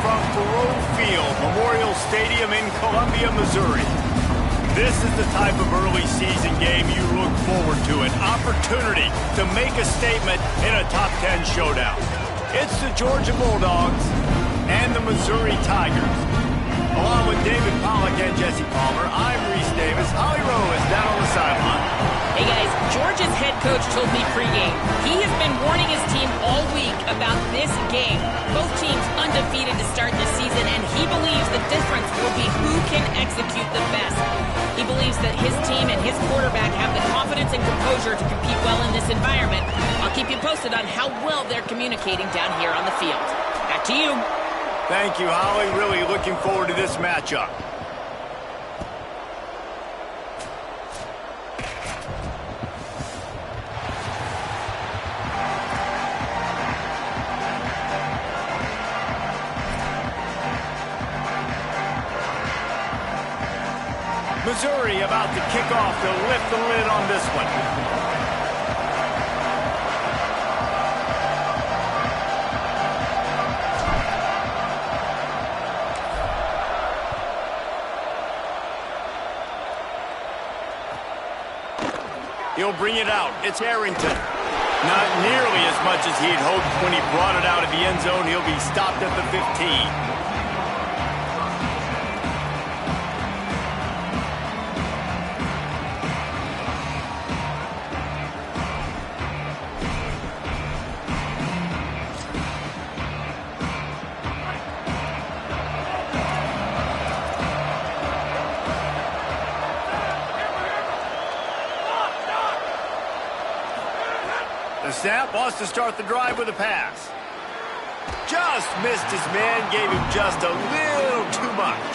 from Faroe Field, Memorial Stadium in Columbia, Missouri. This is the type of early season game you look forward to, an opportunity to make a statement in a top 10 showdown. It's the Georgia Bulldogs and the Missouri Tigers. Along with David Pollack and Jesse Palmer, I'm Reese Davis. Holly Rowe is down on the sideline. Hey guys, Georgia's head coach told me pregame he has been warning his team all week about this game. Both teams undefeated to start this season, and he believes the difference will be who can execute the best. He believes that his team and his quarterback have the confidence and composure to compete well in this environment. I'll keep you posted on how well they're communicating down here on the field. Back to you. Thank you, Holly. Really looking forward to this matchup. Missouri about to kick off to lift the lid on this one. He'll bring it out. It's Arrington. Not nearly as much as he'd hoped when he brought it out of the end zone. He'll be stopped at the 15. The snap wants to start the drive with a pass. Just missed his man, gave him just a little too much.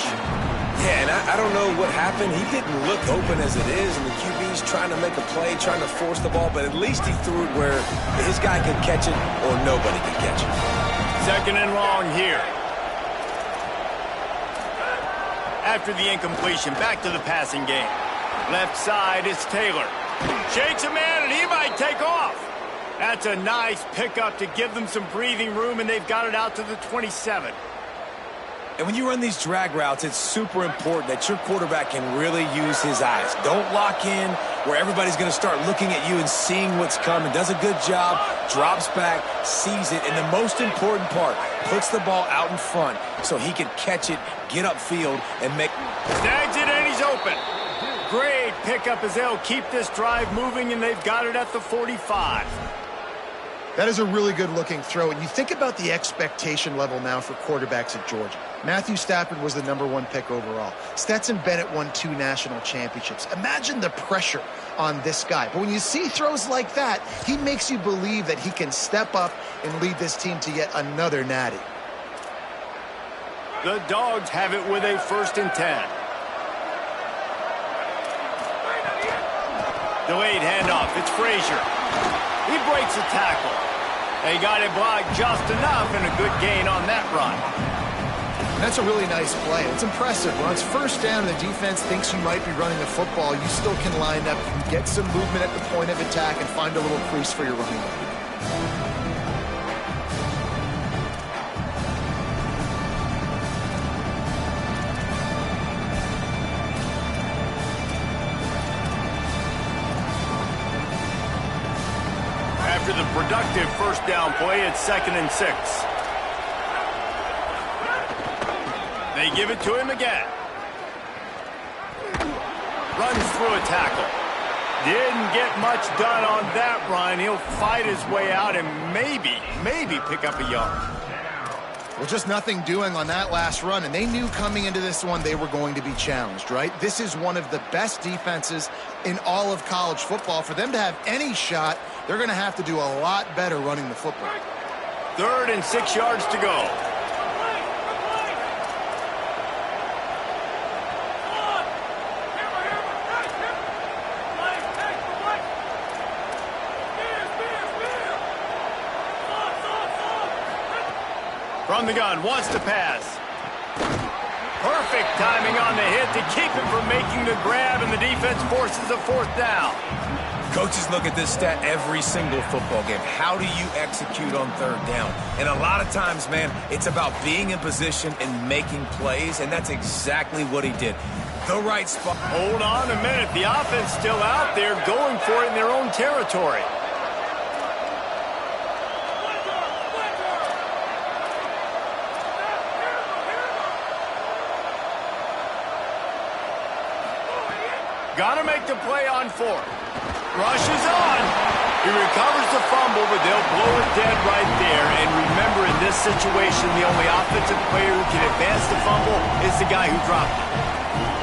Yeah, and I don't know what happened. He didn't look open as it is, and the QB's trying to make a play, trying to force the ball, but at least he threw it where his guy could catch it or nobody could catch it. Second and long here. After the incompletion, back to the passing game. Left side, it's Taylor. Shakes a man, and he might take off. That's a nice pickup to give them some breathing room, and they've got it out to the 27. And when you run these drag routes, it's super important that your quarterback can really use his eyes. Don't lock in where everybody's going to start looking at you and seeing what's coming. Does a good job, drops back, sees it, and the most important part, puts the ball out in front so he can catch it, get upfield, and make... Snags it, and he's open. Great pickup as they'll keep this drive moving, and they've got it at the 45. That is a really good-looking throw. And you think about the expectation level now for quarterbacks at Georgia. Matthew Stafford was the #1 pick overall. Stetson Bennett won 2 national championships. Imagine the pressure on this guy. But when you see throws like that, he makes you believe that he can step up and lead this team to yet another natty. The Dogs have it with a 1st and 10. Delayed handoff. It's Frazier. He breaks a tackle. They got it blocked just enough, and a good gain on that run. That's a really nice play. It's impressive. When it's 1st down and the defense thinks you might be running the football, you still can line up and get some movement at the point of attack and find a little crease for your running back. After the productive 1st down play, it's 2nd and 6. They give it to him again. Runs through a tackle. Didn't get much done on that run. He'll fight his way out and maybe pick up a yard. Well, just nothing doing on that last run, and they knew coming into this one they were going to be challenged, right? This is one of the best defenses in all of college football. For them to have any shot, they're going to have to do a lot better running the football. 3rd and 6 yards to go. From the gun, wants to pass. Perfect timing on the hit to keep him from making the grab, and the defense forces a 4th down. Coaches look at this stat every single football game. How do you execute on third down? And a lot of times, man, it's about being in position and making plays, and that's exactly what he did. The right spot. Hold on a minute. The offense still out there going for it in their own territory. Got to make the play on fourth. Rushes on. He recovers the fumble, but they'll blow it dead right there. And remember, in this situation, the only offensive player who can advance the fumble is the guy who dropped it.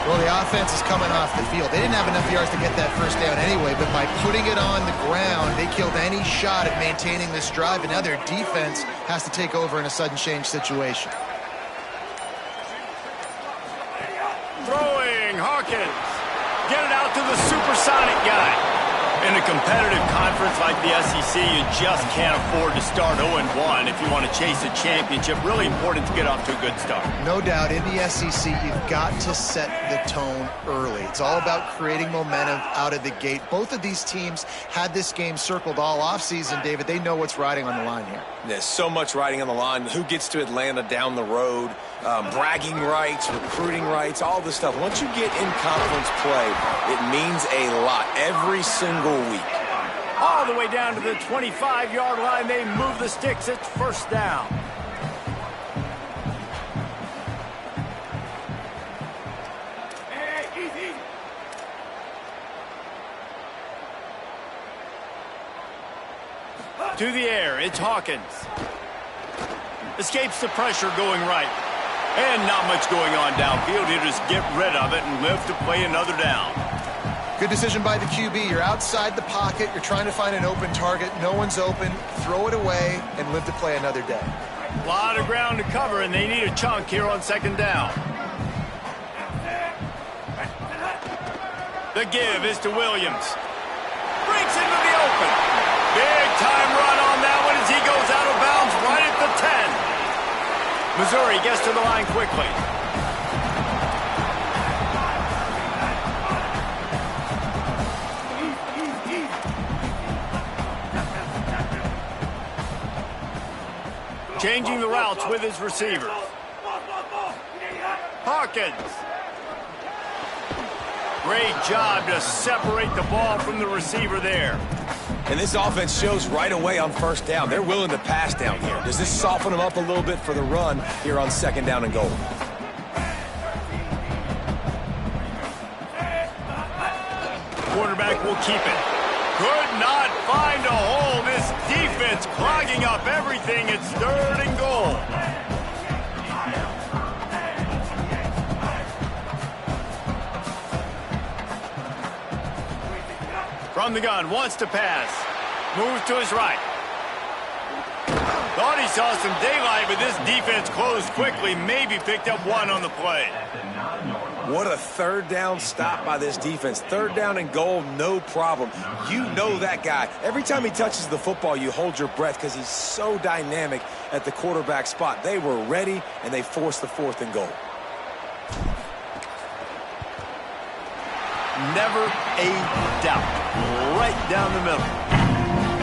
Well, the offense is coming off the field. They didn't have enough yards to get that first down anyway, but by putting it on the ground, they killed any shot at maintaining this drive, and now their defense has to take over in a sudden change situation. Throwing, Hawkins. Get it out to the supersonic guy. In a competitive conference like the SEC, you just can't afford to start 0-1 if you want to chase a championship. Really important to get off to a good start. No doubt, in the SEC, you've got to set the tone early. It's all about creating momentum out of the gate. Both of these teams had this game circled all offseason, David. They know what's riding on the line here. There's so much riding on the line. Who gets to Atlanta down the road? Bragging rights, recruiting rights, all this stuff. Once you get in conference play, it means a lot every single week. All the way down to the 25-yard line. They move the sticks. It's first down. To the air, it's Hawkins. Escapes the pressure going right. And not much going on downfield. He'll just get rid of it and live to play another down. Good decision by the QB. You're outside the pocket. You're trying to find an open target. No one's open. Throw it away and live to play another day. A lot of ground to cover, and they need a chunk here on second down. The give is to Williams. Breaks into the open. Big time run on that one as he goes out of bounds right at the 10. Missouri gets to the line quickly. Changing the routes with his receivers. Hawkins. Great job to separate the ball from the receiver there. And this offense shows right away on first down. They're willing to pass down here. Does this soften them up a little bit for the run here on second down and goal? Quarterback will keep it. Could not find a hole. This defense clogging up everything. It's third and goal. From the gun, wants to pass. Moves to his right. Thought he saw some daylight, but this defense closed quickly. Maybe picked up one on the play. What a third down stop by this defense. Third down and goal, no problem. You know that guy. Every time he touches the football, you hold your breath because he's so dynamic at the quarterback spot. They were ready, and they forced the fourth and goal. Never a doubt. Right down the middle.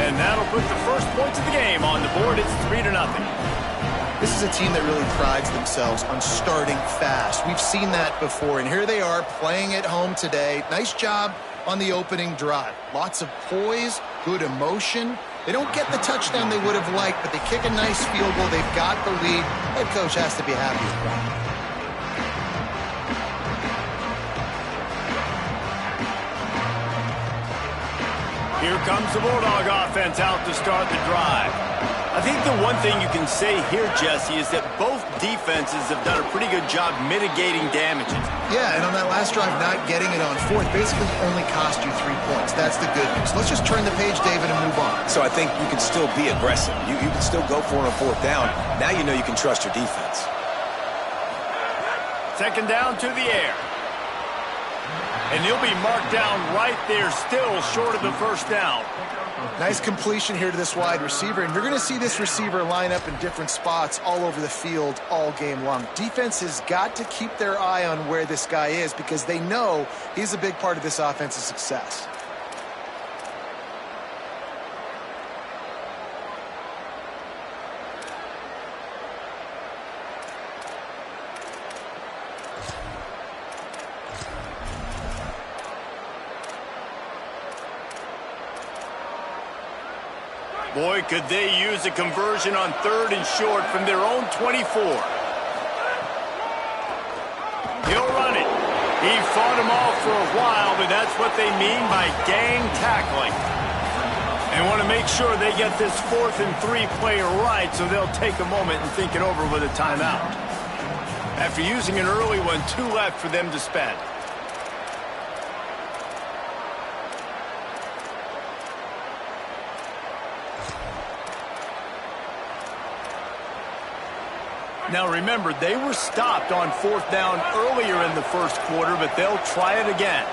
And that'll put the first points of the game on the board. It's 3-0. This is a team that really prides themselves on starting fast. We've seen that before, and here they are playing at home today. Nice job on the opening drive. Lots of poise, good emotion. They don't get the touchdown they would have liked, but they kick a nice field goal. They've got the lead. Head coach has to be happy with that. Here comes the Bulldog offense out to start the drive. I think the one thing you can say here, Jesse, is that both defenses have done a pretty good job mitigating damages. Yeah, and on that last drive, not getting it on fourth basically only cost you 3 points. That's the good news. Let's just turn the page, David, and move on. So I think you can still be aggressive. You can still go for it on fourth down. Now you know you can trust your defense. Second down to the air. And he'll be marked down right there, still short of the first down. Nice completion here to this wide receiver, and you're going to see this receiver line up in different spots all over the field all game long. Defense has got to keep their eye on where this guy is because they know he's a big part of this offense's success. Boy, could they use a conversion on 3rd and short from their own 24. He'll run it. He fought them off for a while, but that's what they mean by gang tackling. They want to make sure they get this 4th and 3 play right, so they'll take a moment and think it over with a timeout. After using an early one, 2 left for them to spend. Now remember, they were stopped on 4th down earlier in the first quarter, but they'll try it again.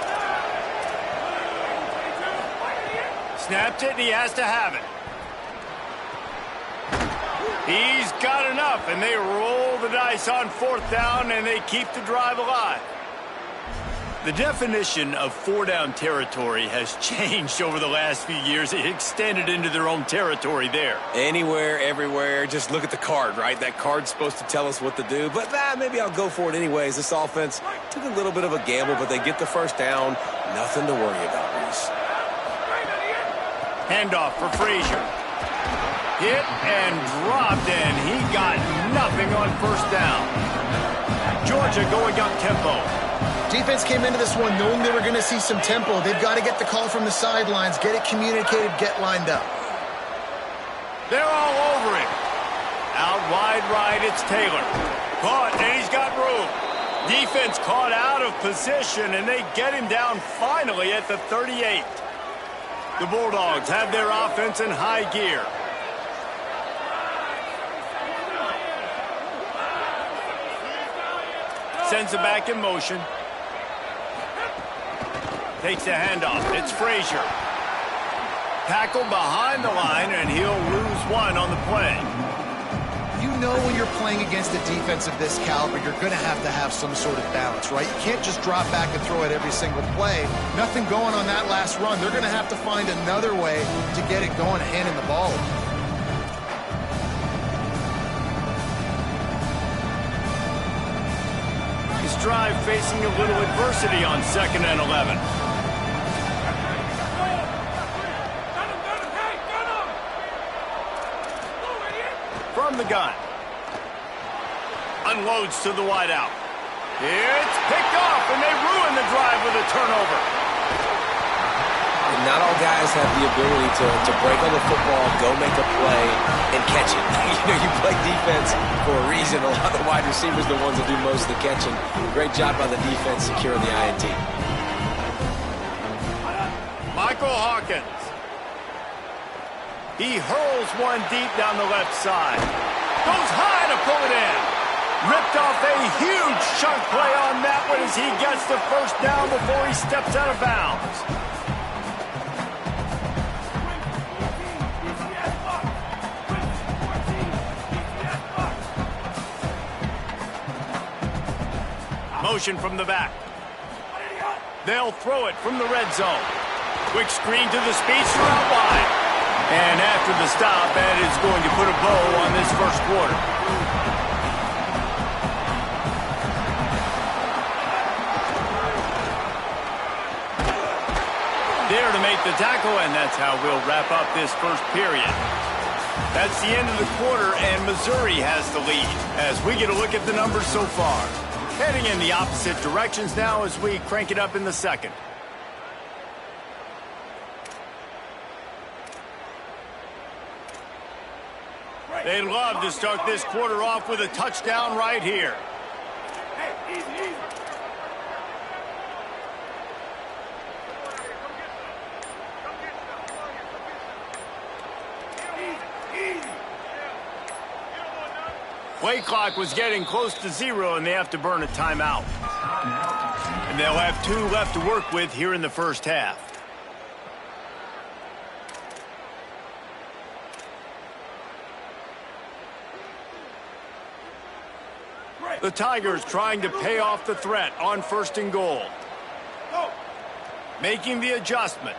Snapped it, and he has to have it. He's got enough, and they roll the dice on 4th down, and they keep the drive alive. The definition of 4-down territory has changed over the last few years. It extended into their own territory there. Anywhere, everywhere, just look at the card, right? That card's supposed to tell us what to do, but maybe I'll go for it anyways. This offense took a little bit of a gamble, but they get the first down. Nothing to worry about, Reese. Handoff for Frazier. Hit and dropped, and he got nothing on 1st down. Georgia going up tempo. Defense came into this one knowing they were going to see some tempo. They've got to get the call from the sidelines, get it communicated, get lined up. They're all over him. Out wide right, it's Taylor. Caught, and he's got room. Defense caught out of position, and they get him down finally at the 38. The Bulldogs have their offense in high gear. Sends it back in motion. Takes the handoff. It's Frazier. Tackled behind the line, and he'll lose 1 on the play. You know when you're playing against a defense of this caliber, you're going to have some sort of balance, right? You can't just drop back and throw it every single play. Nothing going on that last run. They're going to have to find another way to get it going, handing the ball. His drive facing a little adversity on 2nd and 11. From the gun. Unloads to the wideout. It's picked off, and they ruin the drive with a turnover. And not all guys have the ability to break on the football, go make a play, and catch it. You play defense for a reason. A lot of the wide receivers are the ones that do most of the catching. Great job by the defense securing the INT. Michael Hawkins. He hurls one deep down the left side. Goes high to pull it in. Ripped off a huge chunk play on that one as he gets the 1st down before he steps out of bounds. Motion from the back. They'll throw it from the red zone. Quick screen to the speedster out wide. And after the stop, that is going to put a bow on this first quarter. There to make the tackle, and that's how we'll wrap up this first period. That's the end of the quarter, and Missouri has the lead as we get a look at the numbers so far. Heading in the opposite directions now as we crank it up in the second. They'd love to start this quarter off with a touchdown right here. Hey, easy. Play clock was getting close to 0, and they have to burn a timeout. And they'll have 2 left to work with here in the first half. The Tigers trying to pay off the threat on 1st and goal. Making the adjustment.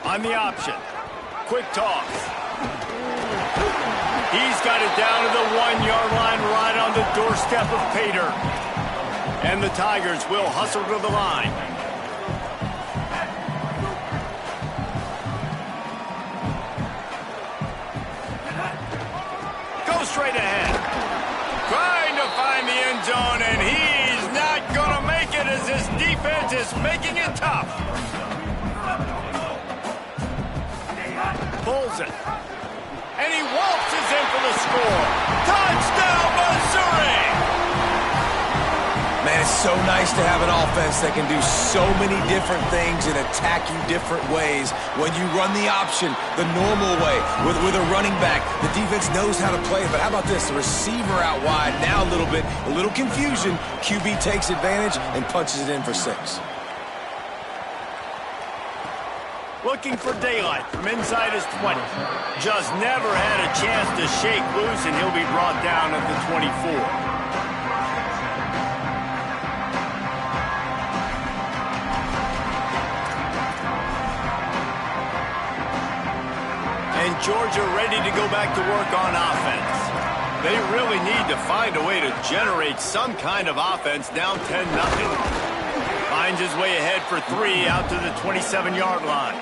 On the option. Quick toss. He's got it down to the 1-yard line right on the doorstep of Pater. And the Tigers will hustle to the line. is making it tough. Pulls it. And he waltzes in for the score. Touchdown, Missouri! Man, it's so nice to have an offense that can do so many different things and attack you different ways. When you run the option the normal way with a running back, the defense knows how to play. But how about this? The receiver out wide, now a little confusion. QB takes advantage and punches it in for 6. Looking for daylight from inside his 20. Just never had a chance to shake loose, and he'll be brought down at the 24. And Georgia ready to go back to work on offense. They really need to find a way to generate some kind of offense down 10-0. Finds his way ahead for 3 out to the 27-yard line.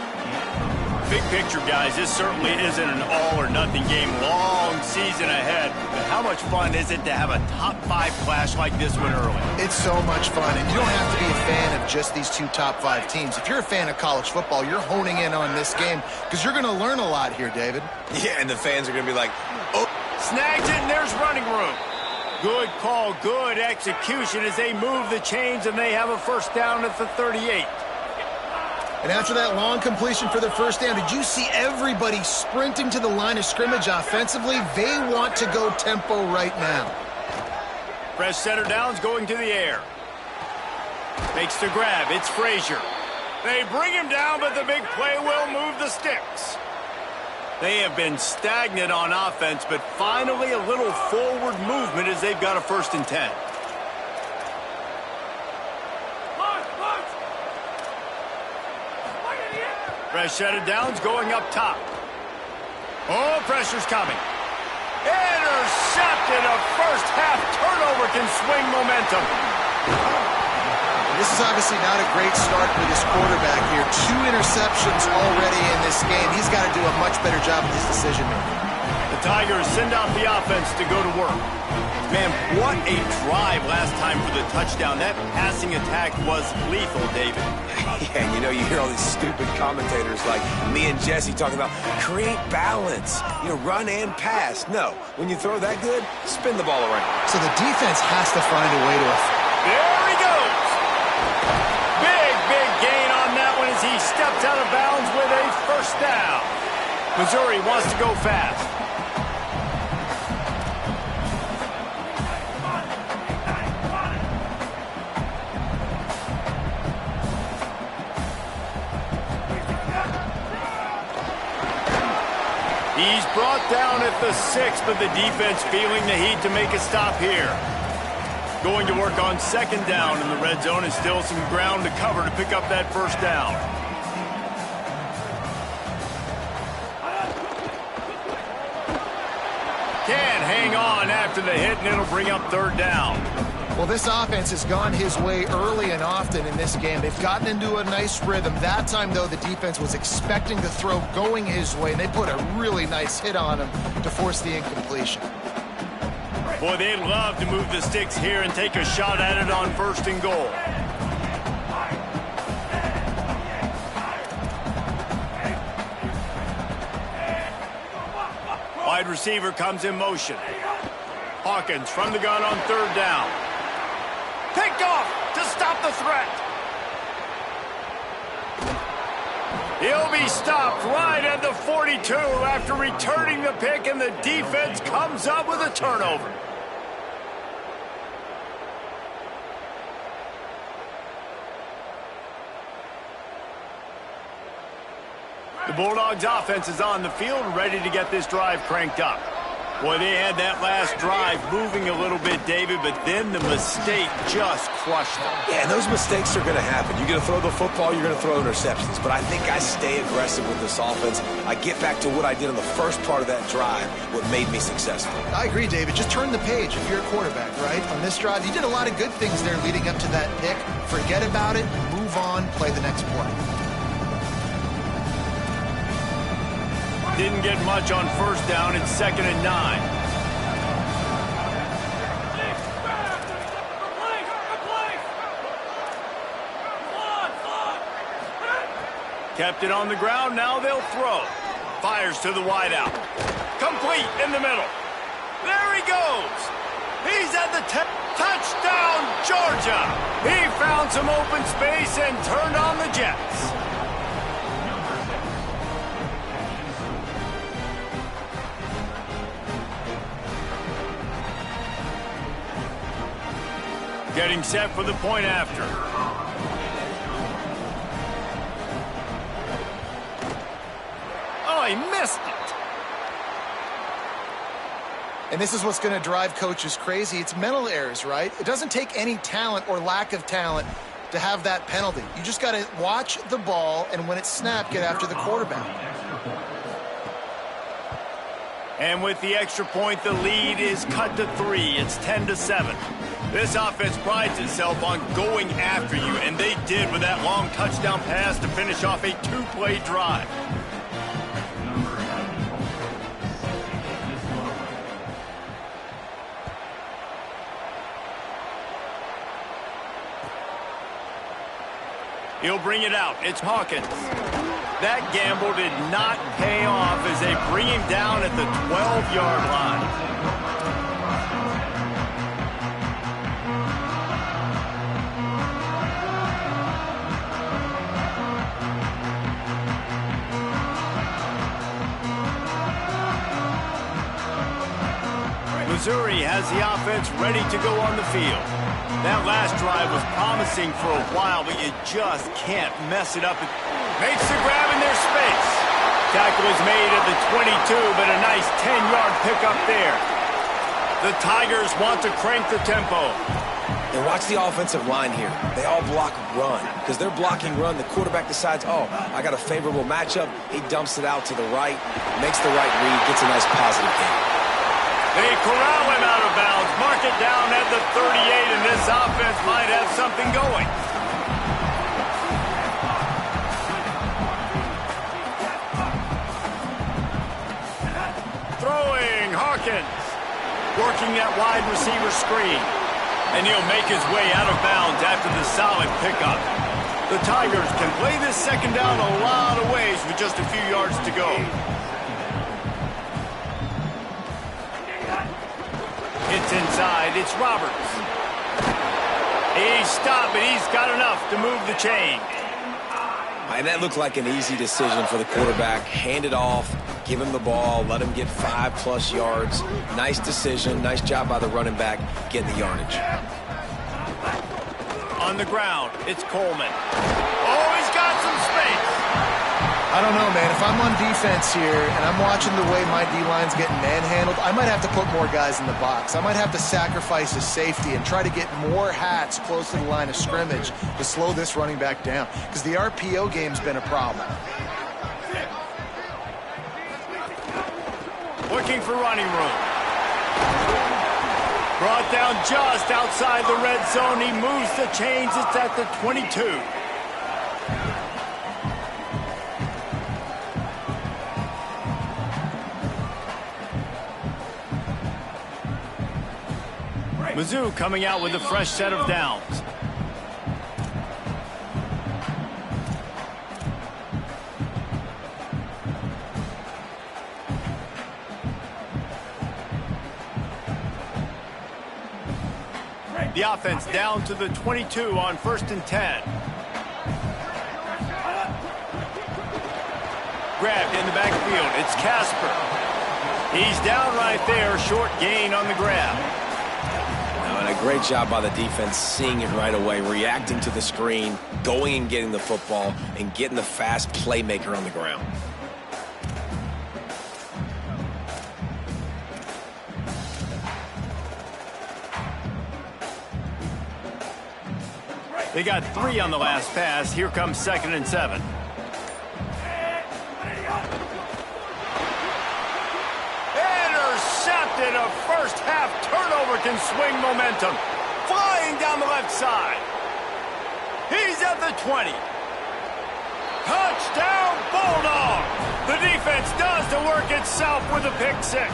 Big picture, guys, this certainly isn't an all-or-nothing game. Long season ahead. But how much fun is it to have a top-5 clash like this one early? It's so much fun, and you don't have to be a fan of just these 2 top-5 teams. If you're a fan of college football, you're honing in on this game because you're going to learn a lot here, David. Yeah, and the fans are going to be like, oh. Snags it, and there's running room. Good call, good execution as they move the chains, and they have a first down at the 38. And after that long completion for the first down, did you see everybody sprinting to the line of scrimmage offensively? They want to go tempo right now. Fresh center downs going to the air. Makes the grab. It's Frazier. They bring him down, but the big play will move the sticks. They have been stagnant on offense, but finally a little forward movement as they've got a 1st and 10. Fresh set of downs going up top. Oh, pressure's coming. Intercepted. A first-half turnover can swing momentum. This is obviously not a great start for this quarterback here. 2 interceptions already in this game. He's got to do a much better job with his decision-making. The Tigers send out the offense to go to work. Man, what a drive last time for the touchdown. That passing attack was lethal, David. Yeah, and you hear all these stupid commentators like me and Jesse talking about create balance, run and pass. No, when you throw that good, spin the ball around. So the defense has to find a way to... There he goes. Big gain on that one as he steps out of bounds with a first down. Missouri wants to go fast. He's brought down at the 6, but the defense feeling the heat to make a stop here. Going to work on 2nd down in the red zone and still some ground to cover to pick up that first down. Can hang on after the hit, and it'll bring up 3rd down. Well, this offense has gone his way early and often in this game. They've gotten into a nice rhythm. That time, though, the defense was expecting the throw going his way, and they put a really nice hit on him to force the incompletion. Boy, they'd love to move the sticks here and take a shot at it on 1st and goal. Wide receiver comes in motion. Hawkins from the gun on 3rd down. Picked off to stop the threat. He'll be stopped right at the 42 after returning the pick, and the defense comes up with a turnover. The Bulldogs offense is on the field, ready to get this drive cranked up. Boy, they had that last drive moving a little bit, David, but then the mistake just crushed them. Yeah, and those mistakes are going to happen. You're going to throw the football, you're going to throw interceptions. But I think I stay aggressive with this offense. I get back to what I did on the first part of that drive, what made me successful. I agree, David. Just turn the page if you're a quarterback, right? On this drive, you did a lot of good things there leading up to that pick. Forget about it, move on, play the next play. Didn't get much on 1st down. It's 2nd and 9. Kept it on the ground, now they'll throw. Fires to the wideout. Complete in the middle. There he goes. He's at the 10. Touchdown, Georgia. He found some open space and turned on the Jets. Getting set for the point after. Oh, he missed it. And this is what's going to drive coaches crazy. It's mental errors, right? It doesn't take any talent or lack of talent to have that penalty. You just got to watch the ball, and when it's snapped, get after the quarterback. And with the extra point, the lead is cut to 3. It's 10-7. This offense prides itself on going after you, and they did with that long touchdown pass to finish off a 2-play drive. He'll bring it out. It's Hawkins. That gamble did not pay off as they bring him down at the 12-yard line. Missouri has the offense ready to go on the field. That last drive was promising for a while, but you just can't mess it up. It makes the grab in their space. Tackle is made at the 22, but a nice 10-yard pickup there. The Tigers want to crank the tempo. And watch the offensive line here. They all block run. Because they're blocking run, the quarterback decides, oh, I got a favorable matchup. He dumps it out to the right, makes the right read, gets a nice positive gain. They corral him out of bounds, mark it down at the 38, and this offense might have something going. Throwing, Hawkins. Working that wide receiver screen. And he'll make his way out of bounds after the solid pickup. The Tigers can play this second down a lot of ways with just a few yards to go. It's inside. It's Roberts. He's stopped, but he's got enough to move the chain. And that looked like an easy decision for the quarterback. Hand it off, give him the ball, let him get 5+ yards. Nice decision. Nice job by the running back getting the yardage. On the ground, it's Coleman. Oh, he's got some space. I don't know, man. If I'm on defense here and I'm watching the way my D-line's getting manhandled, I might have to put more guys in the box. I might have to sacrifice a safety and try to get more hats close to the line of scrimmage to slow this running back down, because the RPO game's been a problem. Looking for running room. Brought down just outside the red zone. He moves the chains. It's at the 22. Mizzou coming out with a fresh set of downs. The offense down to the 22 on 1st and 10. Grabbed in the backfield. It's Casper. He's down right there. Short gain on the grab. And a great job by the defense seeing it right away, reacting to the screen, going and getting the football, and getting the fast playmaker on the ground. They got 3 on the last pass. Here comes 2nd and 7. Intercepted. A first-half turnover can swing momentum. Flying down the left side. He's at the 20. Touchdown, Bulldog. The defense does the work itself with a pick 6.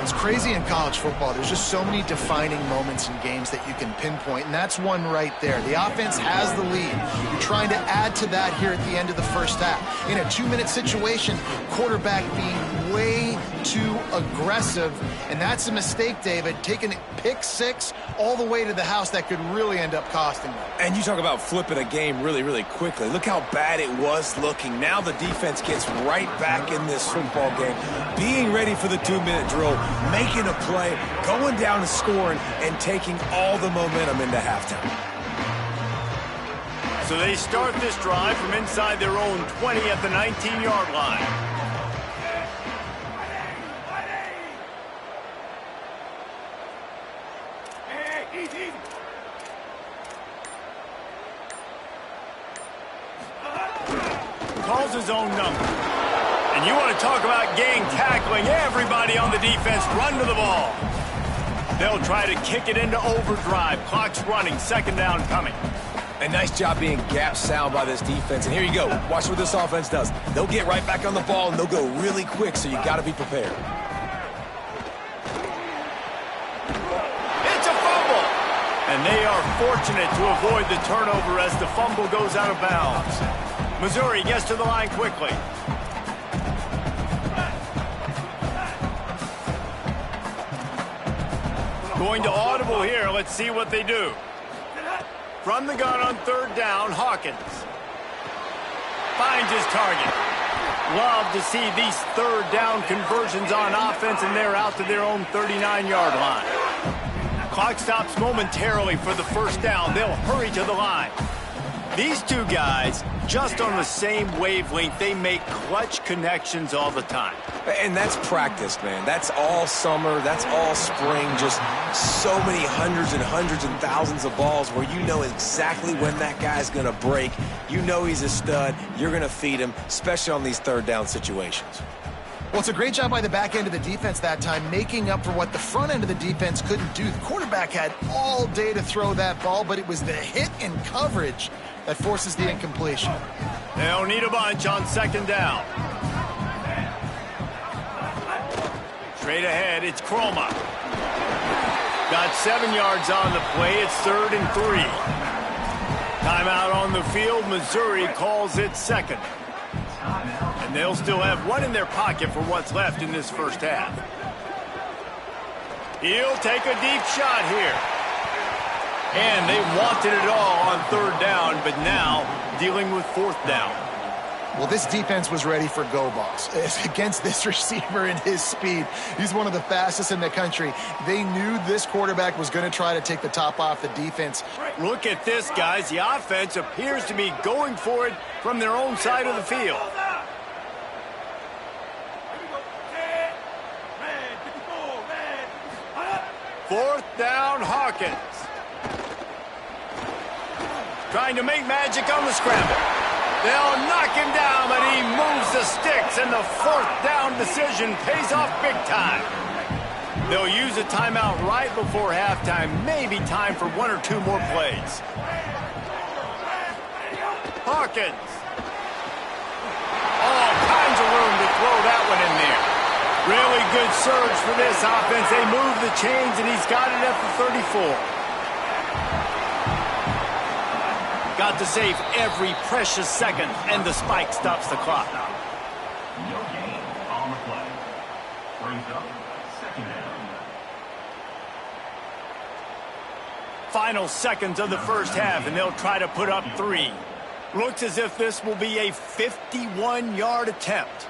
It's crazy in college football. There's just so many defining moments in games that you can pinpoint, and that's one right there. The offense has the lead. You're trying to add to that here at the end of the first half. In a 2-minute situation, quarterback being way too aggressive, and that's a mistake, David. Taking pick 6 all the way to the house, that could really end up costing them. And you talk about flipping a game really, really quickly. Look how bad it was looking. Now the defense gets right back in this football game, being ready for the 2-minute drill, making a play, going down and scoring, and taking all the momentum into halftime. So they start this drive from inside their own 20 at the 19-yard line. Calls his own number. And you want to talk about gang tackling. Everybody on the defense run to the ball. They'll try to kick it into overdrive. Clock's running. 2nd down coming. A nice job being gap sound by this defense. And here you go. Watch what this offense does. They'll get right back on the ball, and they'll go really quick, so you got to be prepared. It's a fumble. And they are fortunate to avoid the turnover as the fumble goes out of bounds. Missouri gets to the line quickly. Going to audible here. Let's see what they do. From the gun on 3rd down, Hawkins finds his target. Love to see these 3rd down conversions on offense, and they're out to their own 39-yard line. Clock stops momentarily for the 1st down. They'll hurry to the line. These two guys, just on the same wavelength, they make clutch connections all the time. And that's practice, man. That's all summer. That's all spring. Just so many hundreds and hundreds and thousands of balls where you know exactly when that guy's going to break. You know he's a stud. You're going to feed him, especially on these 3rd down situations. Well, it's a great job by the back end of the defense that time, making up for what the front end of the defense couldn't do. The quarterback had all day to throw that ball, but it was the hit in coverage that forces the incompletion. They'll need a bunch on 2nd down. Straight ahead, it's Croma. Got 7 yards on the play. It's 3rd and 3. Timeout on the field. Missouri calls it 2nd. And they'll still have one in their pocket for what's left in this first half. He'll take a deep shot here. And they wanted it all on 3rd down, but now dealing with 4th down. Well, this defense was ready for go balls. Against this receiver and his speed, he's one of the fastest in the country. They knew this quarterback was going to try to take the top off the defense. Look at this, guys. The offense appears to be going for it from their own side of the field. Fourth down, Hawkins. Trying to make magic on the scramble. They'll knock him down, but he moves the sticks, and the 4th down decision pays off big time. They'll use a timeout right before halftime. Maybe time for 1 or 2 more plays. Hawkins. All kinds of room to throw that one in there. Really good surge for this offense. They move the chains, and he's got it at the 34. Got to save every precious second, and the spike stops the clock. No gain on the play. Brings up 2nd down. Final seconds of the first half, and they'll try to put up 3. Looks as if this will be a 51-yard attempt.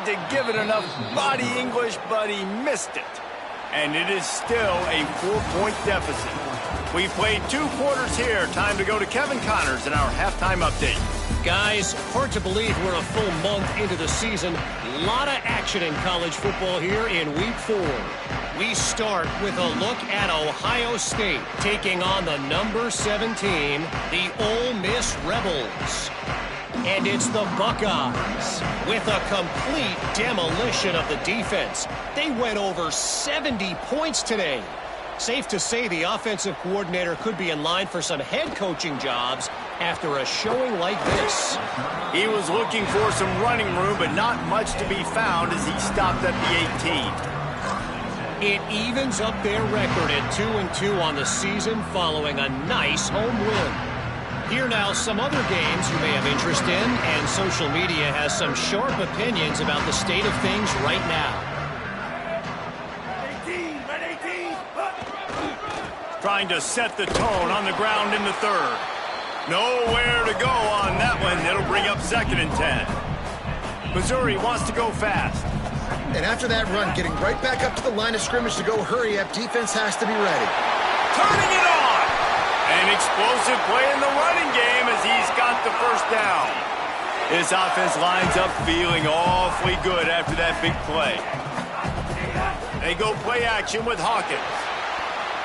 To give it enough body English, but he missed it. And it is still a 4-point deficit. We've played 2 quarters here. Time to go to Kevin Connors in our halftime update. Guys, hard to believe we're a full month into the season. A lot of action in college football here in Week 4. We start with a look at Ohio State taking on the number 17, the Ole Miss Rebels. And it's the Buckeyes with a complete demolition of the defense. They went over 70 points today. Safe to say the offensive coordinator could be in line for some head coaching jobs after a showing like this. He was looking for some running room, but not much to be found as he stopped at the 18. It evens up their record at 2-2 on the season following a nice home win. Here now, some other games you may have interest in, and social media has some sharp opinions about the state of things right now. Trying to set the tone on the ground in the third. Nowhere to go on that one. It'll bring up 2nd and 10. Missouri wants to go fast. And after that run, getting right back up to the line of scrimmage to go hurry up, defense has to be ready. Turning it on! An explosive play in the running game as he's got the first down. His offense lines up feeling awfully good after that big play. They go play action with Hawkins.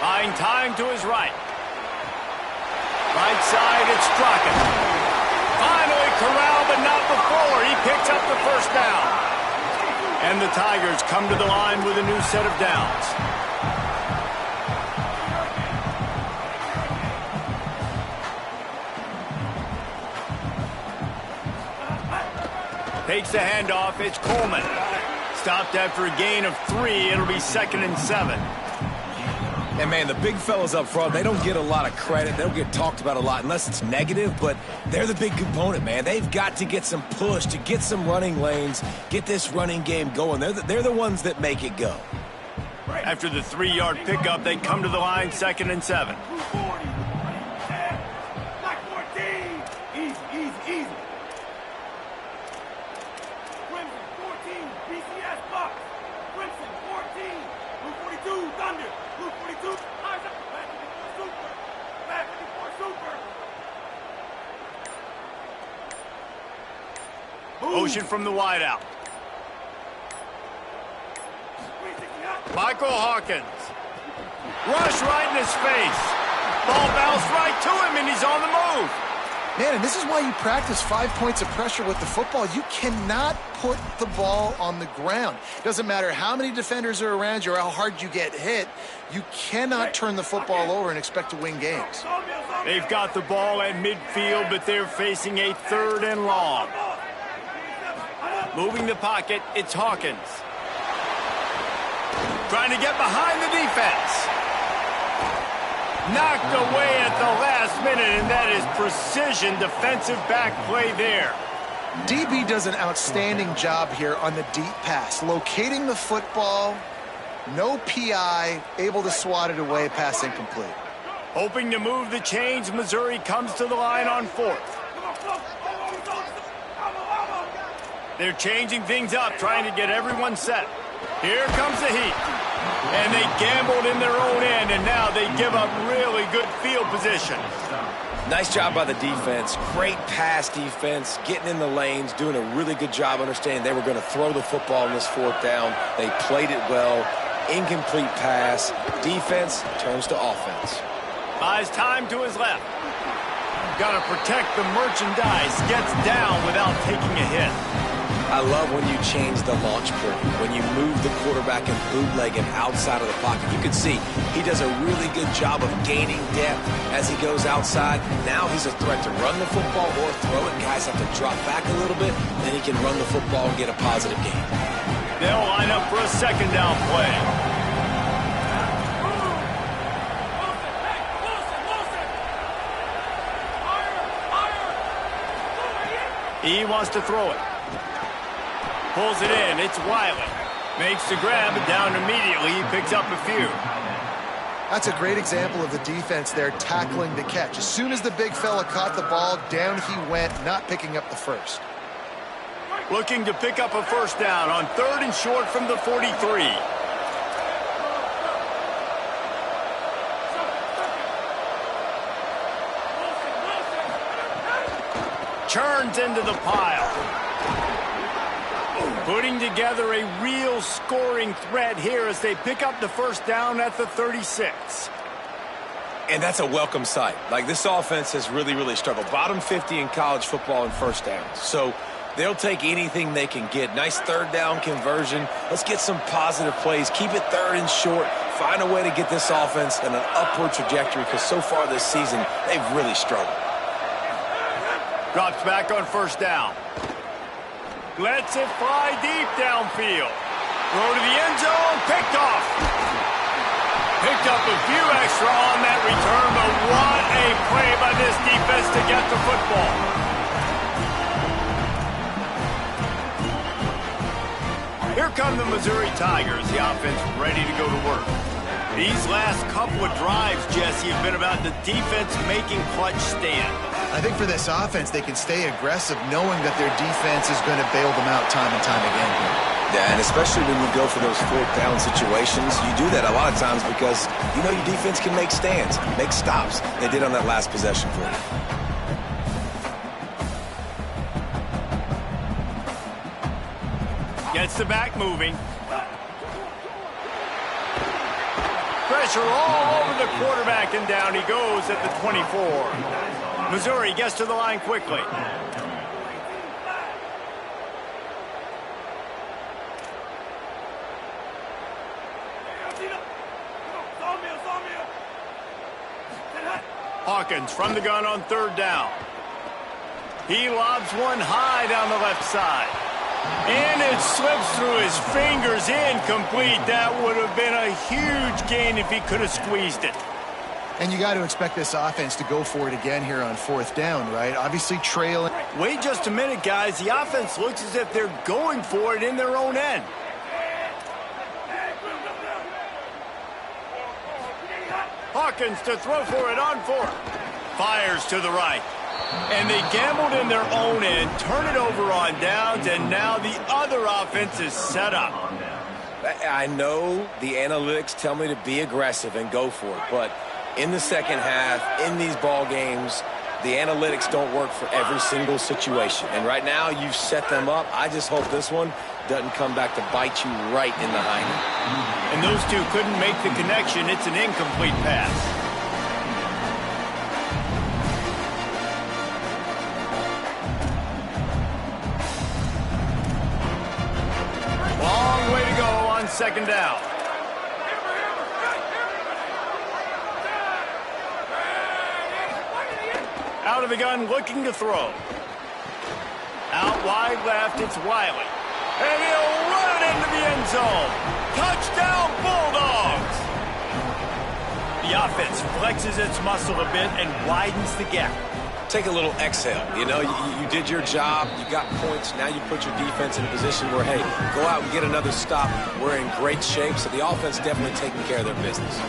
Buying time to his right. Right side, it's Strachan. Finally corralled, but not before. He picks up the first down. And the Tigers come to the line with a new set of downs. Takes the handoff. It's Coleman. Stopped after a gain of 3. It'll be 2nd and 7. And, man, the big fellas up front, they don't get a lot of credit. They don't get talked about a lot unless it's negative, but they're the big component, man. They've got to get some push to get some running lanes, get this running game going. They're the ones that make it go. After the 3-yard pickup, they come to the line, 2nd and 7. Motion from the wideout. Michael Hawkins. Rush right in his face. Ball bounced right to him, and he's on the move. Man, and this is why you practice 5 points of pressure with the football. You cannot put the ball on the ground. Doesn't matter how many defenders are around you or how hard you get hit. You cannot turn the football over and expect to win games. They've got the ball at midfield, but they're facing a 3rd and long. Moving the pocket, it's Hawkins. Trying to get behind the defense. Knocked away at the last minute, and that is precision defensive back play there. DB does an outstanding job here on the deep pass. Locating the football, no PI, able to swat it away, pass incomplete. Hoping to move the chains, Missouri comes to the line on 4th. They're changing things up, trying to get everyone set. Here comes the heat. And they gambled in their own end, and now they give up really good field position. Nice job by the defense. Great pass defense, getting in the lanes, doing a really good job understanding they were going to throw the football in this 4th down. They played it well. Incomplete pass. Defense turns to offense. Buys time to his left. Got to protect the merchandise. Gets down without taking a hit. I love when you change the launch point, when you move the quarterback and bootleg him outside of the pocket. You can see he does a really good job of gaining depth as he goes outside. Now he's a threat to run the football or throw it. Guys have to drop back a little bit, then he can run the football and get a positive gain. They'll line up for a 2nd down play. He wants to throw it. Pulls it in. It's Wiley. Makes the grab and down immediately. He picks up a few. That's a great example of the defense there tackling the catch. As soon as the big fella caught the ball, down he went, not picking up the first. Looking to pick up a 1st down on 3rd and short from the 43. Churns into the pile. Putting together a real scoring threat here as they pick up the 1st down at the 36. And that's a welcome sight. Like, this offense has really, really struggled. Bottom 50 in college football in 1st downs. So they'll take anything they can get. Nice 3rd down conversion. Let's get some positive plays. Keep it 3rd and short. Find a way to get this offense in an upward trajectory because so far this season, they've really struggled. Drops back on first down. Lets it fly deep downfield. Throw to the end zone. Picked off. Picked up a few extra on that return, but what a play by this defense to get the football. Here come the Missouri Tigers, the offense ready to go to work. These last couple of drives, Jesse, have been about the defense making clutch stands. I think for this offense, they can stay aggressive knowing that their defense is going to bail them out time and time again here. Yeah, and especially when you go for those fourth down situations, you do that a lot of times because you know your defense can make stands, make stops. They did on that last possession for you. Gets the back moving. Pressure all over the quarterback, and down he goes at the 24. Missouri gets to the line quickly. Hawkins from the gun on third down. He lobs one high down the left side. And it slips through his fingers, incomplete. That would have been a huge gain if he could have squeezed it. And you got to expect this offense to go for it again here on fourth down, right? Obviously trailing. Wait just a minute, guys. The offense looks as if they're going for it in their own end. Hawkins to throw for it on fourth. Fires to the right. And they gambled in their own end, turn it over on downs, and now the other offense is set up. I know the analytics tell me to be aggressive and go for it, but in the second half, in these ball games, the analytics don't work for every single situation. And right now, you've set them up. I just hope this one doesn't come back to bite you right in the hind. And those two couldn't make the connection. It's an incomplete pass. Long way to go on second down. Out of the gun, looking to throw. Out wide left, it's Wiley. And he'll run it into the end zone. Touchdown, Bulldogs! The offense flexes its muscle a bit and widens the gap. Take a little exhale. You know, you did your job. You got points. Now you put your defense in a position where, hey, go out and get another stop. We're in great shape, so the offense definitely taking care of their business.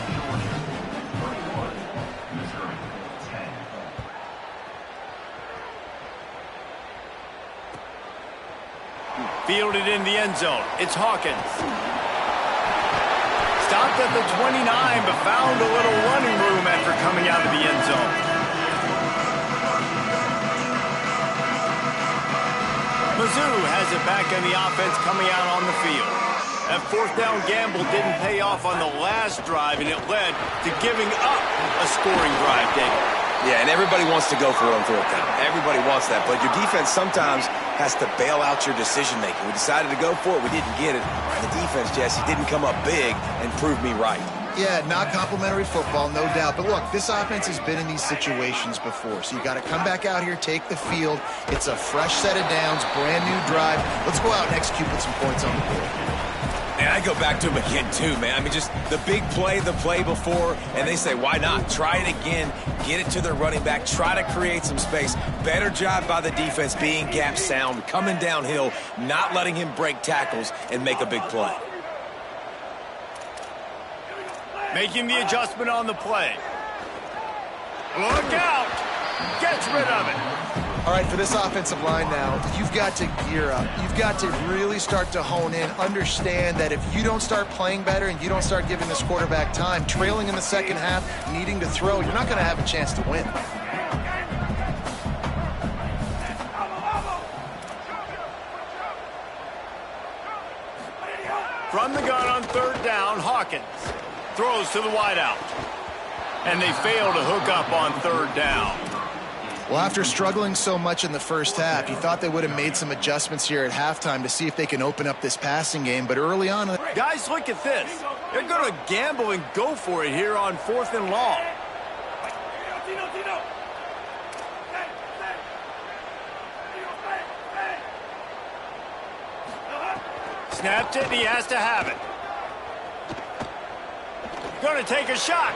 Fielded in the end zone. It's Hawkins. Stopped at the 29, but found a little running room after coming out of the end zone. Mizzou has it back in the offense coming out on the field. That fourth down gamble didn't pay off on the last drive, and it led to giving up a scoring drive, David. Yeah, and everybody wants to go for it on fourth down. Everybody wants that, but your defense sometimes has to bail out your decision-making. We decided to go for it. We didn't get it. The defense, Jesse, didn't come up big and prove me right. Yeah, not complimentary football, no doubt. But look, this offense has been in these situations before. So you got to come back out here, take the field. It's a fresh set of downs, brand new drive. Let's go out and execute with some points on the board. And I go back to him again, too, man. I mean, just the big play, the play before, and they say, why not? Try it again, get it to their running back, try to create some space. Better job by the defense being gap sound, coming downhill, not letting him break tackles and make a big play. Making the adjustment on the play. Look out! Gets rid of it. All right, for this offensive line now, you've got to gear up. You've got to really start to hone in, understand that if you don't start playing better and you don't start giving this quarterback time, trailing in the second half, needing to throw, you're not going to have a chance to win. From the gun on third down, Hawkins throws to the wideout. And they fail to hook up on third down. Well, after struggling so much in the first half, you thought they would have made some adjustments here at halftime to see if they can open up this passing game. But early on... Guys, look at this. They're going to gamble and go for it here on 4th and long. Snapped it, and he has to have it. Going to take a shot.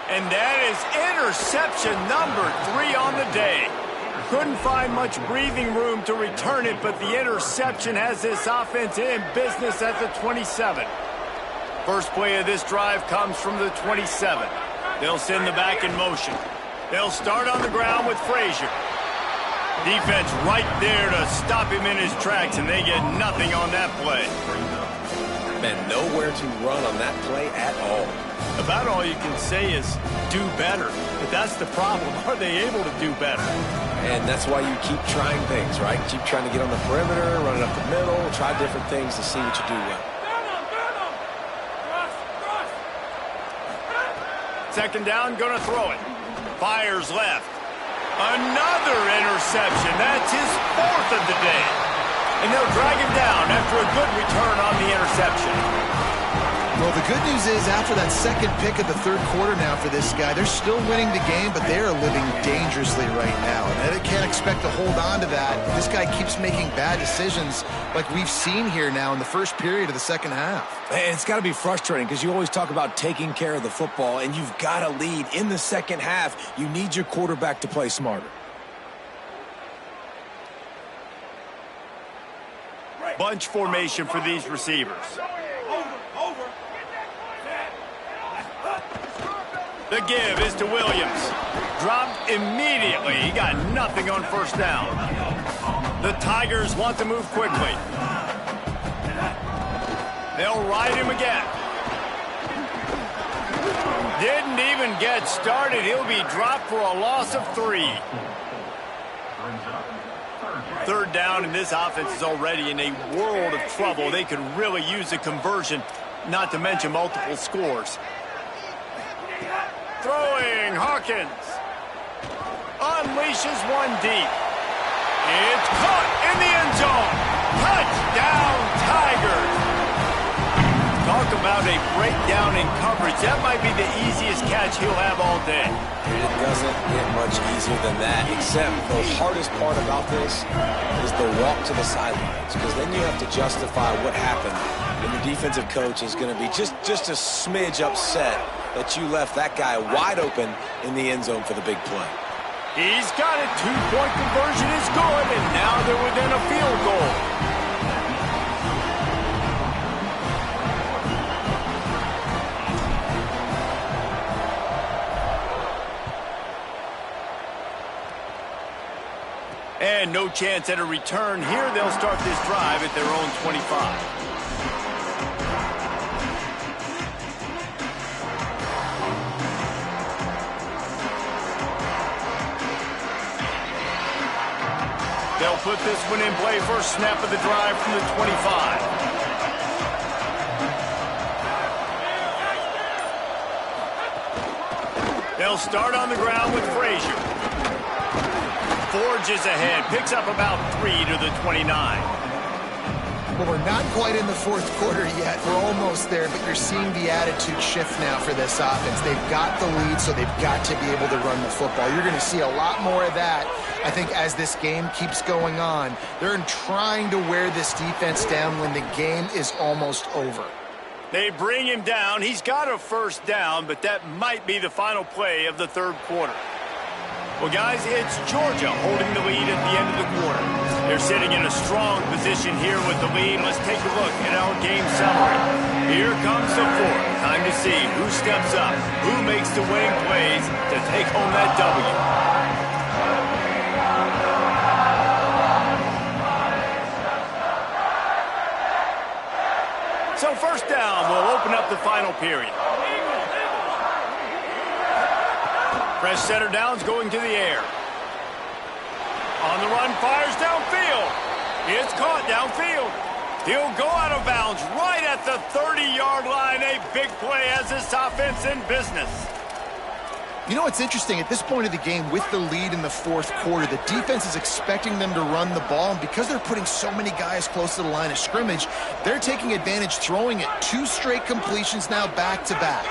And that is interception number 3 on the day. Couldn't find much breathing room to return it, but the interception has this offense in business at the 27. First play of this drive comes from the 27. They'll send the back in motion. They'll start on the ground with Frazier. Defense right there to stop him in his tracks, and they get nothing on that play. Man, nowhere to run on that play at all. About all you can say is do better. But that's the problem. Are they able to do better? And that's why you keep trying things, right? Keep trying to get on the perimeter, run it up the middle, try different things to see what you do well. Second down, gonna throw it. Fires left. Another interception. That's his 4th of the day. And they'll drag him down after a good return on the interception. Well, the good news is after that second pick of the 3rd quarter now for this guy, they're still winning the game, but they are living dangerously right now. And they can't expect to hold on to that. This guy keeps making bad decisions like we've seen here now in the first period of the second half. And it's got to be frustrating because you always talk about taking care of the football, and you've got to lead in the second half. You need your quarterback to play smarter. Bunch formation for these receivers. The give is to Williams. Dropped immediately. He got nothing on first down. The Tigers want to move quickly. They'll ride him again. Didn't even get started. He'll be dropped for a loss of 3. 3rd down, and this offense is already in a world of trouble. They could really use a conversion, not to mention multiple scores. Throwing, Hawkins. Unleashes one deep. It's caught in the end zone. Touchdown, Tigers. Talk about a breakdown in coverage. That might be the easiest catch he'll have all day. It doesn't get much easier than that, except the hardest part about this is the walk to the sidelines, because then you have to justify what happened, and the defensive coach is going to be just a smidge upset that you left that guy wide open in the end zone for the big play. He's got it. 2-point conversion is good, and now they're within a field goal. And no chance at a return here. They'll start this drive at their own 25. They'll put this one in play. First snap of the drive from the 25. They'll start on the ground with Frazier. Forges ahead, picks up about 3 to the 29. Well, we're not quite in the 4th quarter yet. We're almost there, but you're seeing the attitude shift now for this offense. They've got the lead, so they've got to be able to run the football. You're going to see a lot more of that, I think, as this game keeps going on. They're trying to wear this defense down when the game is almost over. They bring him down. He's got a first down, but that might be the final play of the 3rd quarter. Well, guys, it's Georgia holding the lead at the end of the quarter. They're sitting in a strong position here with the lead. Let's take a look at our game summary. Here comes the 4th. Time to see who steps up, who makes the winning plays to take home that W. So first down will open up the final period. Fresh center downs going to the air. On the run, fires downfield. It's caught downfield. He'll go out of bounds right at the 30-yard line. A big play as this offense in business. You know what's interesting? At this point of the game, with the lead in the fourth quarter, the defense is expecting them to run the ball, and because they're putting so many guys close to the line of scrimmage, they're taking advantage, throwing it 2 straight completions now back-to-back.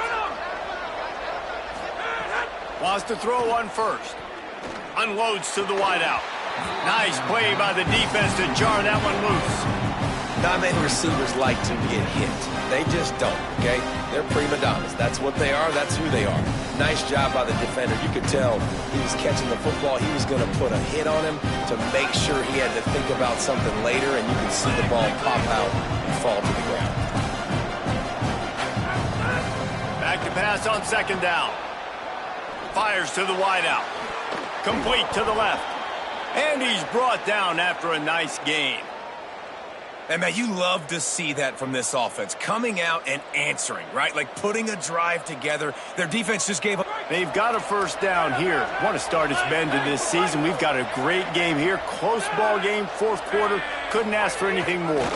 Wants to throw one first. Unloads to the wideout. Nice play by the defense to jar that one loose. Not many receivers like to get hit. They just don't, okay? They're prima donnas. That's what they are. That's who they are. Nice job by the defender. You could tell he was catching the football. He was going to put a hit on him to make sure he had to think about something later, and you can see the ball pop out and fall to the ground. Back to pass on second down. Fires to the wideout. Complete to the left. And he's brought down after a nice gain. And, man, you love to see that from this offense. Coming out and answering, right? Like putting a drive together. Their defense just gave up. They've got a first down here. What a start it's been to this season. We've got a great game here. Close ball game, fourth quarter. Couldn't ask for anything more.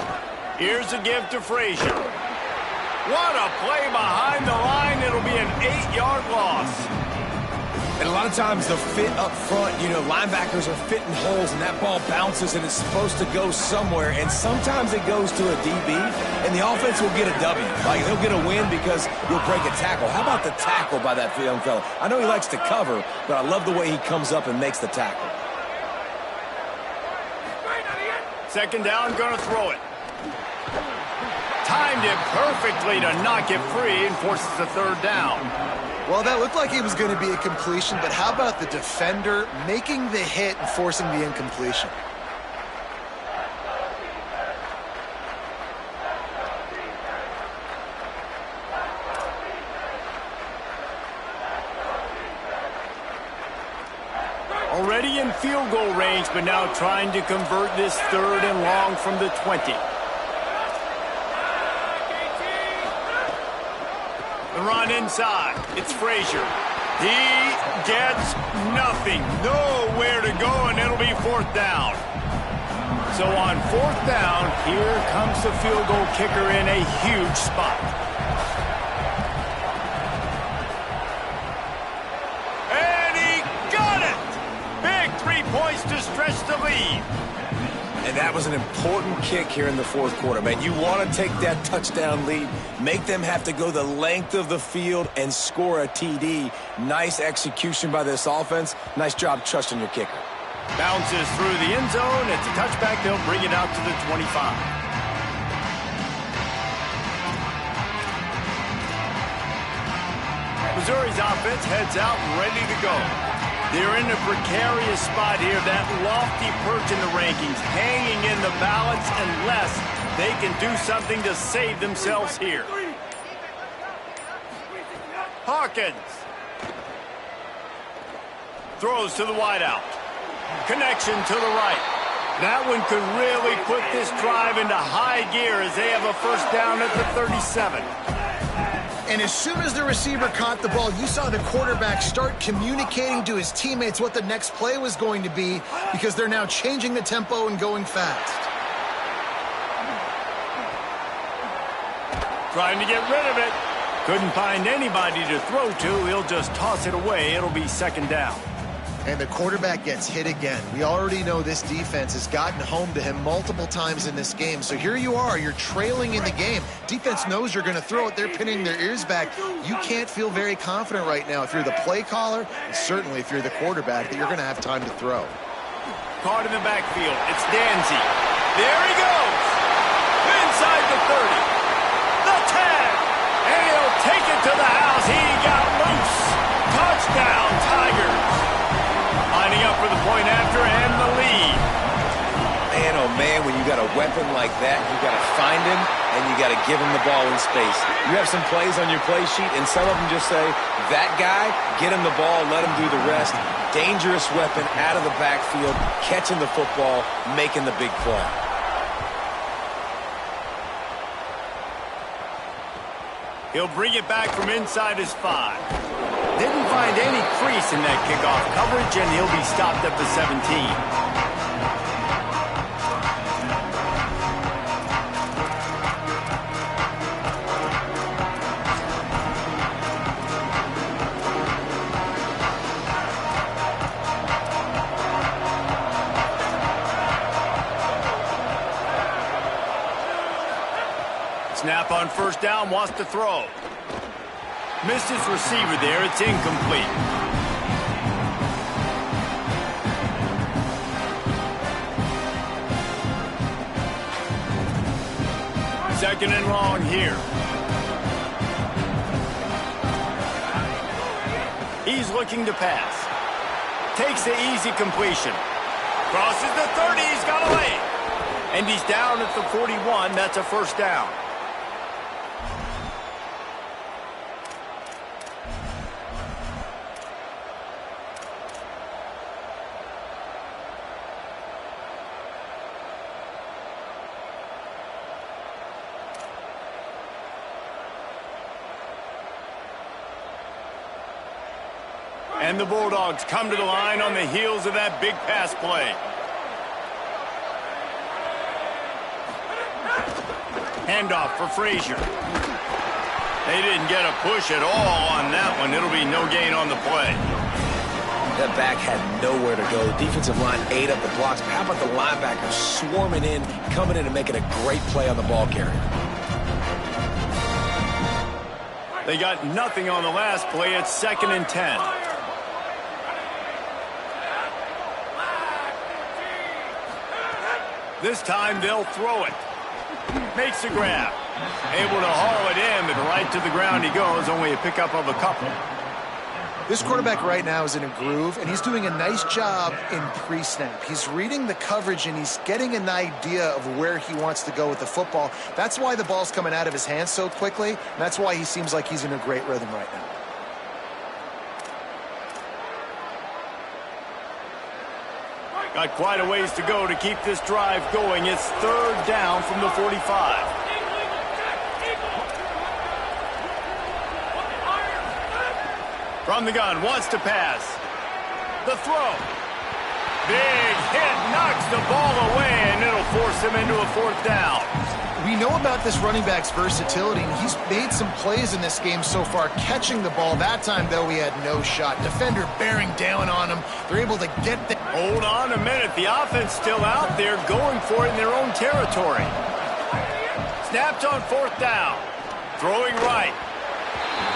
Here's a give to Frazier. What a play behind the line. It'll be an 8-yard loss. And a lot of times the fit up front, you know, linebackers are fitting holes and that ball bounces and it's supposed to go somewhere. And sometimes it goes to a DB and the offense will get a W. Like he'll get a win because you'll break a tackle. How about the tackle by that young fella? I know he likes to cover, but I love the way he comes up and makes the tackle. Second down, gonna throw it. Timed it perfectly to knock it free and forces the third down. Well, that looked like it was going to be a completion, but how about the defender making the hit and forcing the incompletion? Already in field goal range, but now trying to convert this third and long from the 20. The run inside. It's Frazier. He gets nothing. Nowhere to go, and it'll be fourth down. So on fourth down, here comes the field goal kicker in a huge spot. And he got it! Big 3 points to stretch the lead. And that was an important kick here in the fourth quarter, man. You want to take that touchdown lead, make them have to go the length of the field and score a TD. Nice execution by this offense. Nice job trusting your kicker. Bounces through the end zone. It's a touchback. They'll bring it out to the 25. Missouri's offense heads out ready to go. They're in a precarious spot here, that lofty perch in the rankings, hanging in the balance unless they can do something to save themselves here. Hawkins throws to the wideout. Connection to the right. That one could really put this drive into high gear as they have a first down at the 37. And as soon as the receiver caught the ball, you saw the quarterback start communicating to his teammates what the next play was going to be because they're now changing the tempo and going fast. Trying to get rid of it. Couldn't find anybody to throw to. He'll just toss it away. It'll be second down. And the quarterback gets hit again. We already know this defense has gotten home to him multiple times in this game. So here you are, you're trailing in the game. Defense knows you're going to throw it. They're pinning their ears back. You can't feel very confident right now if you're the play caller, and certainly if you're the quarterback, that you're going to have time to throw. Caught in the backfield. It's Danzy. There he goes. Inside the 30. The 10. And he'll take it to the house. He got loose. Touchdown, Tigers. Lining up for the point after and the lead. Man, oh man, when you got a weapon like that, you got to find him and you got to give him the ball in space. You have some plays on your play sheet and some of them just say, that guy, get him the ball, let him do the rest. Dangerous weapon out of the backfield, catching the football, making the big play. He'll bring it back from inside his 5. Didn't find any crease in that kickoff coverage, and he'll be stopped at the 17. Snap on first down, wants to throw. Missed his receiver there. It's incomplete. Second and long here. He's looking to pass. Takes the easy completion. Crosses the 30. He's got a lane. And he's down at the 41. That's a first down. And the Bulldogs come to the line on the heels of that big pass play. Handoff for Frazier. They didn't get a push at all on that one. It'll be no gain on the play. That back had nowhere to go. Defensive line ate up the blocks. How about the linebackers swarming in, coming in and making a great play on the ball carrier? They got nothing on the last play. It's 2nd and 10. This time they'll throw it. Makes the grab. Able to haul it in, but right to the ground he goes. Only a pickup of a couple. This quarterback right now is in a groove, and he's doing a nice job in pre-snap. He's reading the coverage, and he's getting an idea of where he wants to go with the football. That's why the ball's coming out of his hands so quickly, and that's why he seems like he's in a great rhythm right now. Got quite a ways to go to keep this drive going. It's 3rd down from the 45. From the gun, wants to pass. The throw. Big hit, knocks the ball away, and it'll force him into a 4th down. We know about this running back's versatility, and he's made some plays in this game so far, catching the ball. That time, though, he had no shot. Defender bearing down on him. They're able to get the... Hold on a minute. The offense still out there going for it in their own territory. Snapped on 4th down. Throwing right.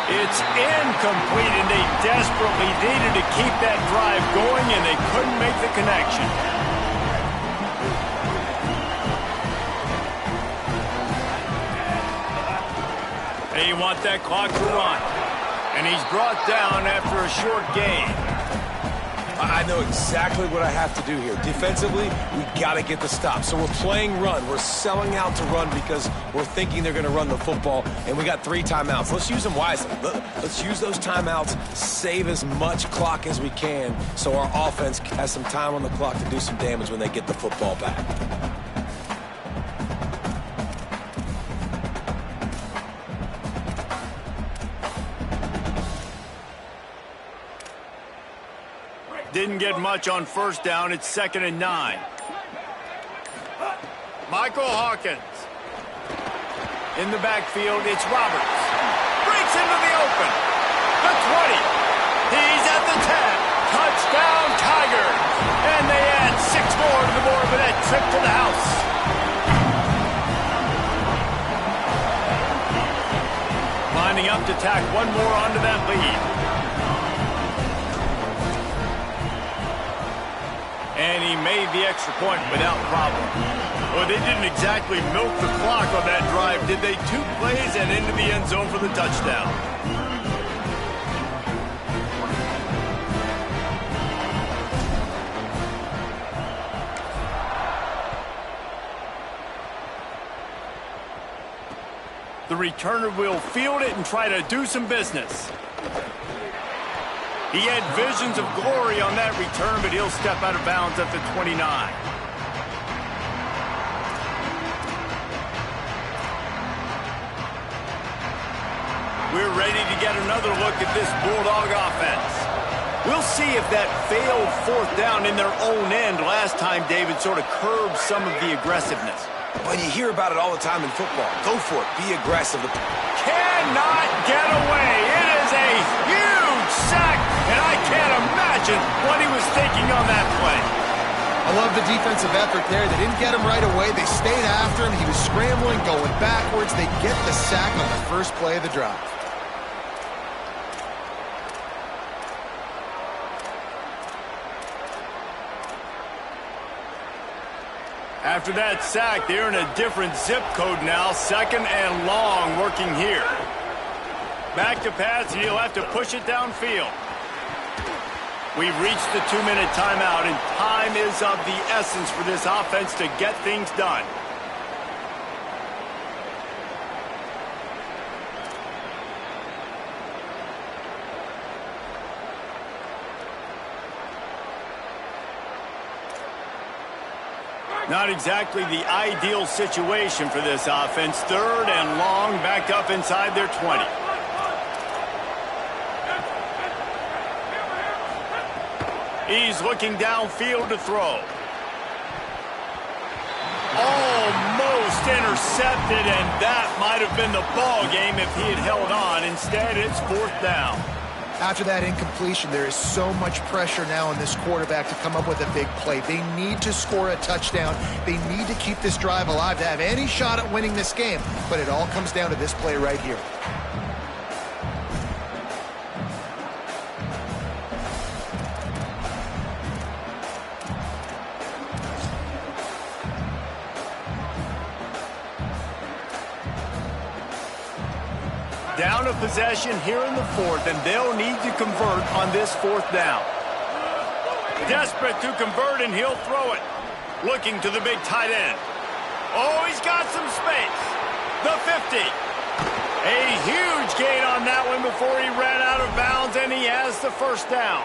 It's incomplete, and they desperately needed to keep that drive going, and they couldn't make the connection. They want that clock to run. And he's brought down after a short gain. I know exactly what I have to do here. Defensively, we got to get the stop. So we're playing run. We're selling out to run because we're thinking they're going to run the football, and we got 3 timeouts. Let's use them wisely. Let's use those timeouts, save as much clock as we can so our offense has some time on the clock to do some damage when they get the football back. Didn't get much on first down. It's 2nd and 9. Michael Hawkins. In the backfield, it's Roberts. Breaks into the open. The 20. He's at the 10. Touchdown, Tigers. And they add 6 more to the board with that trip to the house. Lining up to tack one more onto that lead. And he made the extra point without problem. Well, they didn't exactly milk the clock on that drive, did they? 2 plays and into the end zone for the touchdown. The returner will field it and try to do some business. He had visions of glory on that return, but he'll step out of bounds at the 29. We're ready to get another look at this Bulldog offense. We'll see if that failed 4th down in their own end last time, David, sort of curbed some of the aggressiveness. Well, you hear about it all the time in football. Go for it. Be aggressive. Cannot get away. It is a huge sack, and I can't imagine what he was thinking on that play. A love the defensive effort there. They didn't get him right away. They stayed after him. He was scrambling, going backwards. They get the sack on the first play of the drive. After that sack, they're in a different zip code now. 2nd and long working here. Back to pass, and he'll have to push it downfield. We've reached the 2-minute timeout, and time is of the essence for this offense to get things done. Not exactly the ideal situation for this offense. 3rd and long, back up inside their 20. He's looking downfield to throw. Almost intercepted, and that might have been the ball game if he had held on. Instead, it's 4th down. After that incompletion, there is so much pressure now on this quarterback to come up with a big play. They need to score a touchdown. They need to keep this drive alive to have any shot at winning this game. But it all comes down to this play right here. Down a possession here in the 4th, and they'll need to convert on this 4th down. Desperate to convert, and he'll throw it. Looking to the big tight end. Oh, he's got some space. The 50. A huge gain on that one before he ran out of bounds, and he has the 1st down.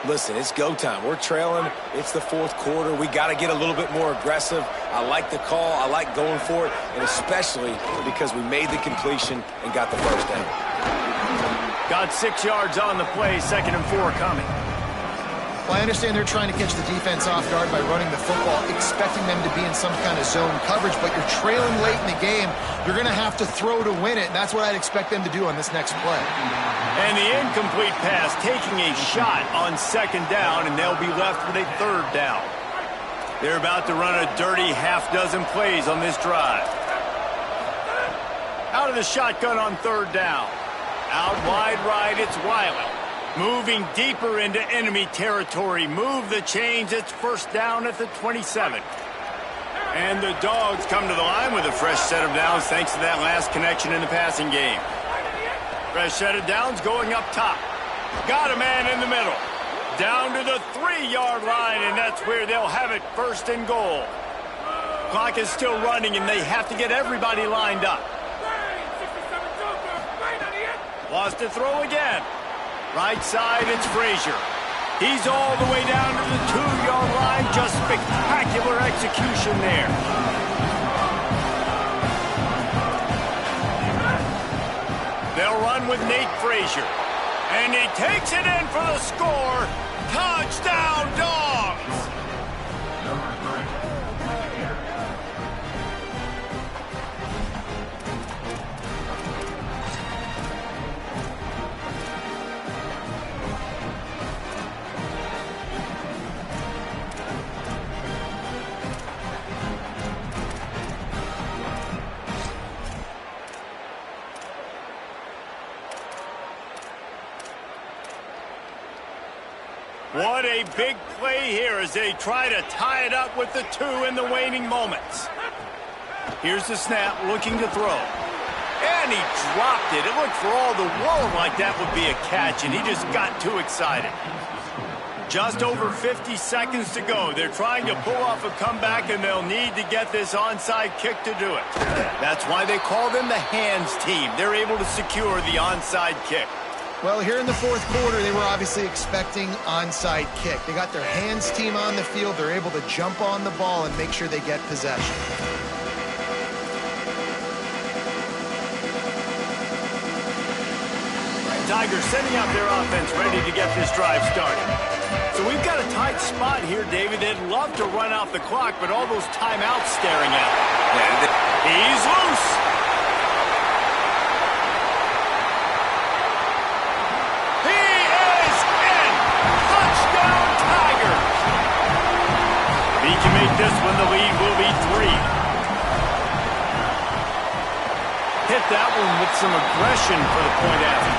Listen, it's go time. We're trailing. It's the 4th quarter. We got to get a little bit more aggressive. I like the call. I like going for it, and especially because we made the completion and got the 1st down. Got 6 yards on the play. 2nd and 4 coming. Well, I understand they're trying to catch the defense off guard by running the football, expecting them to be in some kind of zone coverage, but you're trailing late in the game. You're going to have to throw to win it, and that's what I'd expect them to do on this next play. And the incomplete pass taking a shot on 2nd down, and they'll be left with a 3rd down. They're about to run a dirty half-dozen plays on this drive. Out of the shotgun on 3rd down. Out wide right, it's Wiley. Moving deeper into enemy territory. Move the chains. It's 1st down at the 27. And the Dogs come to the line with a fresh set of downs thanks to that last connection in the passing game. Fresh set of downs going up top. Got a man in the middle. Down to the 3-yard line, and that's where they'll have it 1st and goal. Clock is still running, and they have to get everybody lined up. Lost to throw again. Right side, it's Frazier. He's all the way down to the 2-yard line. Just spectacular execution there. They'll run with Nate Frazier. And he takes it in for the score. Touchdown, Dogs! What a big play here as they try to tie it up with the 2 in the waning moments. Here's the snap, looking to throw. And he dropped it. It looked for all the world like that would be a catch, and he just got too excited. Just over 50 seconds to go. They're trying to pull off a comeback, and they'll need to get this onside kick to do it. That's why they call them the hands team. They're able to secure the onside kick. Well, here in the 4th quarter, they were obviously expecting onside kick. They got their hands team on the field. They're able to jump on the ball and make sure they get possession. Tigers setting up their offense, ready to get this drive started. So we've got a tight spot here, David. They'd love to run out the clock, but all those timeouts staring at them. He's loose. that one with some aggression for the point after.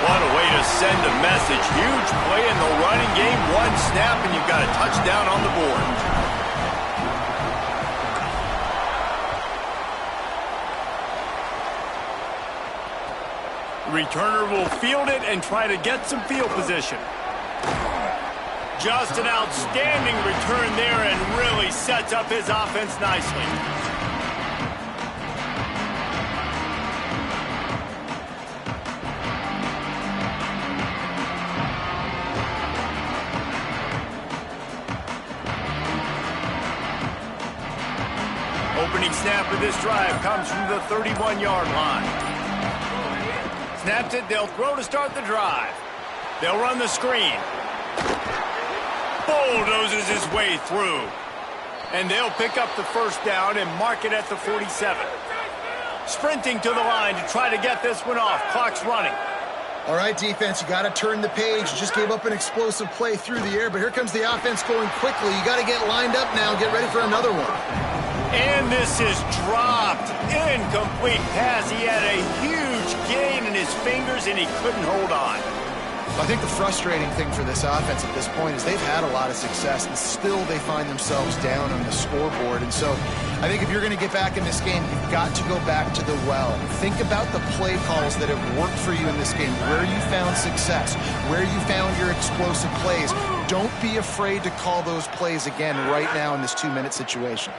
What a way to send a message. Huge play in the running game. One snap, and you've got a touchdown on the board. Returner will field it and try to get some field position. Just an outstanding return there and really sets up his offense nicely. Opening snap of this drive comes from the 31-yard line. Snaps it, they'll throw to start the drive. They'll run the screen. Bulldozes his way through. And they'll pick up the first down and mark it at the 47. Sprinting to the line to try to get this one off. Clock's running. All right, defense, you got to turn the page. You just gave up an explosive play through the air, but here comes the offense going quickly. You got to get lined up now and get ready for another one. And this is dropped. Incomplete pass. He had a huge gain in his fingers, and he couldn't hold on. I think the frustrating thing for this offense at this point is they've had a lot of success, and still they find themselves down on the scoreboard. And so I think if you're going to get back in this game, you've got to go back to the well. Think about the play calls that have worked for you in this game, where you found success, where you found your explosive plays. Don't be afraid to call those plays again right now in this 2-minute situation.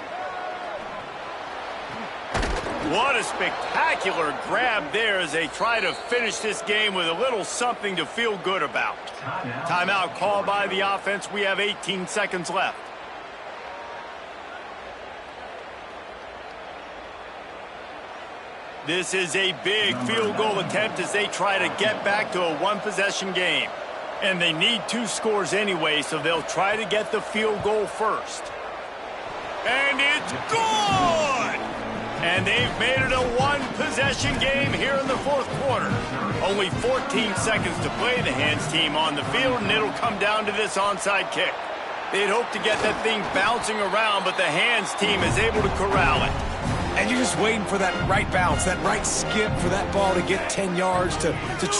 What a spectacular grab there as they try to finish this game with a little something to feel good about. Timeout called by the offense. We have 18 seconds left. This is a big field goal attempt as they try to get back to a one-possession game. And they need 2 scores anyway, so they'll try to get the field goal first. And it's good! And they've made it a one-possession game here in the 4th quarter. Only 14 seconds to play. The hands team on the field, and it'll come down to this onside kick. They'd hope to get that thing bouncing around, but the hands team is able to corral it. And you're just waiting for that right bounce, that right skip for that ball to get 10 yards to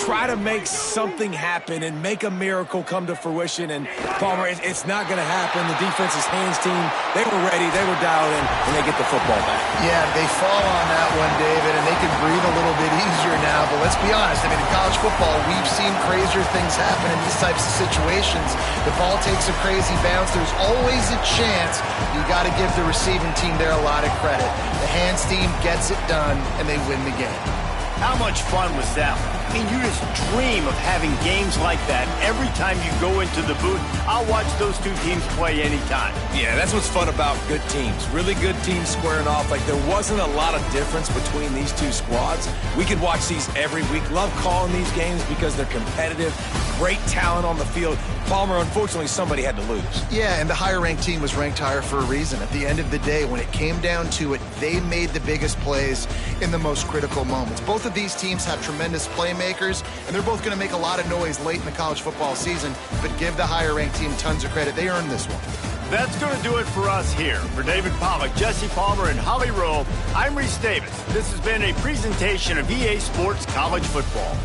try to make something happen and make a miracle come to fruition. And, Palmer, it's not going to happen. The defense's hands team, they were ready, they were dialed in, and they get the football back. Yeah, they fall on that one, David, and they can breathe a little bit easier now. But let's be honest, I mean, in college football, we've seen crazier things happen in these types of situations. The ball takes a crazy bounce. There's always a chance. You got to give the receiving team there a lot of credit. The hands team gets it done, and they win the game. How much fun was that? I mean, you just dream of having games like that every time you go into the booth. I'll watch those 2 teams play anytime. Yeah, that's what's fun about good teams. Really good teams squaring off. Like, there wasn't a lot of difference between these 2 squads. We could watch these every week. Love calling these games because they're competitive. Great talent on the field. Palmer, unfortunately, somebody had to lose. Yeah, and the higher-ranked team was ranked higher for a reason. At the end of the day, when it came down to it, they made the biggest plays in the most critical moments. Both of these teams have tremendous playmakers, and they're both going to make a lot of noise late in the college football season, but give the higher-ranked team tons of credit. They earned this one. That's going to do it for us here. For David Pollack, Jesse Palmer, and Holly Rowe, I'm Reese Davis. This has been a presentation of EA Sports College Football.